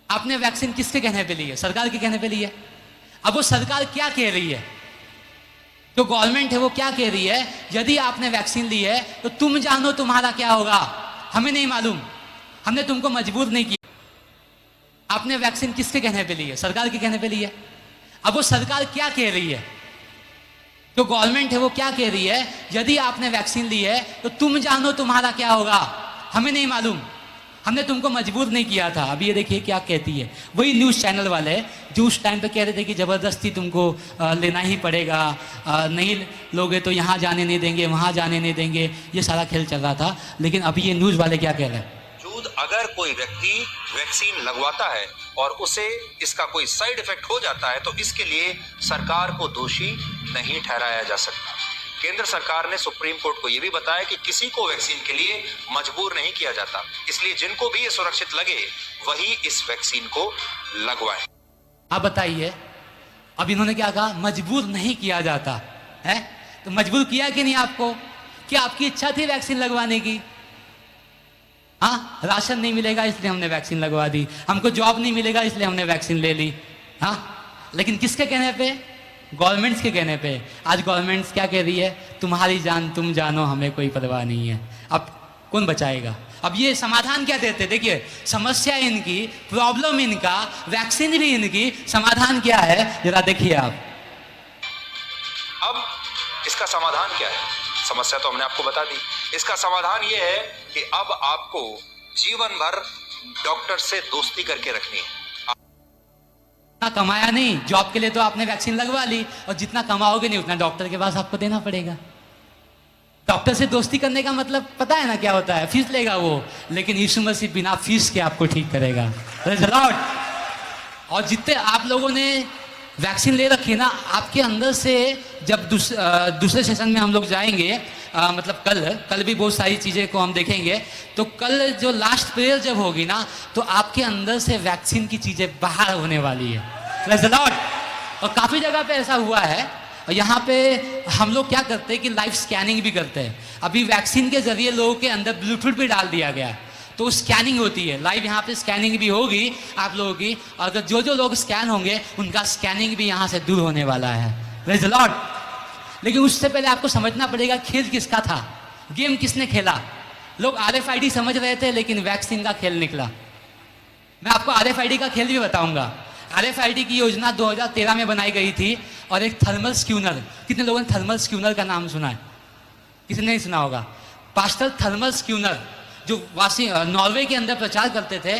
आपने वैक्सीन किसके कहने पे ली है? सरकार के कहने पे ली है। अब वो सरकार क्या कह रही है, जो गवर्नमेंट है वो क्या कह रही है, यदि आपने वैक्सीन ली है तो तुम जानो तुम्हारा क्या होगा, हमें नहीं मालूम, हमने तुमको मजबूर नहीं किया। आपने वैक्सीन किसके कहने पे ली है? सरकार के कहने पे ली है। अब वो सरकार क्या कह रही है, जो गवर्नमेंट है वो क्या कह रही है, यदि आपने वैक्सीन ली है तो तुम जानो तुम्हारा क्या होगा, हमें नहीं मालूम, हमने तुमको मजबूर नहीं किया था। अभी ये देखिए क्या कहती है वही न्यूज़ चैनल वाले जो उस टाइम पे कह रहे थे कि ज़बरदस्ती तुमको लेना ही पड़ेगा, नहीं लोगे तो यहाँ जाने नहीं देंगे, वहाँ जाने नहीं देंगे, ये सारा खेल चल रहा था। लेकिन अभी ये न्यूज़ वाले क्या कह रहे हैं, अगर कोई व्यक्ति वैक्सीन लगवाता है और उसे इसका कोई साइड इफेक्ट हो जाता है तो इसके लिए सरकार को दोषी नहीं ठहराया जा सकता। केंद्र सरकार ने सुप्रीम कोर्ट को यह भी बताया कि किसी को वैक्सीन के लिए मजबूर नहीं किया जाता, इसलिए जिनको भी ये सुरक्षित लगे वही इस वैक्सीन को लगवाएं। आप बताइए, अब इन्होंने क्या कहा, मजबूर नहीं किया जाता है। तो मजबूर किया कि नहीं आपको? क्या आपकी इच्छा थी वैक्सीन लगवाने की? हाँ, राशन नहीं मिलेगा इसलिए हमने वैक्सीन लगवा दी, हमको जॉब नहीं मिलेगा इसलिए हमने वैक्सीन ले ली। हाँ, लेकिन किसके कहने पे? गवर्नमेंट्स के कहने पे। आज गवर्नमेंट्स क्या कह रही है, तुम्हारी जान तुम जानो, हमें कोई परवाह नहीं है। अब कौन बचाएगा? अब ये समाधान क्या देते? देखिए, समस्या इनकी, प्रॉब्लम इनका, वैक्सीन भी इनकी, समाधान क्या है जरा देखिए आप। अब इसका समाधान क्या है? समस्या तो हमने आपको बता दी। इसका समाधान यह है कि अब आपको जीवन भर डॉक्टर से दोस्ती करके रखनी है। जितना कमाया नहीं, जॉब के लिए तो आपने वैक्सीन लगवा ली, और जितना कमाओगे नहीं उतना डॉक्टर के पास आपको देना पड़ेगा। डॉक्टर से दोस्ती करने का मतलब पता है ना क्या होता है? फीस लेगा वो, लेकिन यीशु मसीह बिना फीस के आपको ठीक करेगा। और जितने आप लोगों ने वैक्सीन ले रखी ना, आपके अंदर से जब दूसरे सेशन में हम लोग जाएंगे, मतलब कल भी बहुत सारी चीज़ें को हम देखेंगे, तो कल जो लास्ट प्रेयर जब होगी ना, तो आपके अंदर से वैक्सीन की चीज़ें बाहर होने वाली है। और काफ़ी जगह पे ऐसा हुआ है। और यहाँ पे हम लोग क्या करते हैं कि लाइव स्कैनिंग भी करते हैं। अभी वैक्सीन के जरिए लोगों के अंदर ब्लूटूथ भी डाल दिया गया है, तो स्कैनिंग होती है लाइव। यहाँ पे स्कैनिंग भी होगी आप लोगों की, और जो जो लोग स्कैन होंगे उनका स्कैनिंग भी यहाँ से दूर होने वाला है। Praise the Lord. लेकिन उससे पहले आपको समझना पड़ेगा खेल किसका था, गेम किसने खेला। लोग RFID समझ रहे थे, लेकिन वैक्सीन का खेल निकला। मैं आपको RFID का खेल भी बताऊंगा। RFID की योजना 2013 में बनाई गई थी, और एक थर्मल स्क्यूनर, कितने लोगों ने थर्मल स्क्यूनर का नाम सुना है? किसी ने नहीं सुना होगा। पास्टर थर्मल स्क्यूनर जो नॉर्वे के अंदर प्रचार करते थे,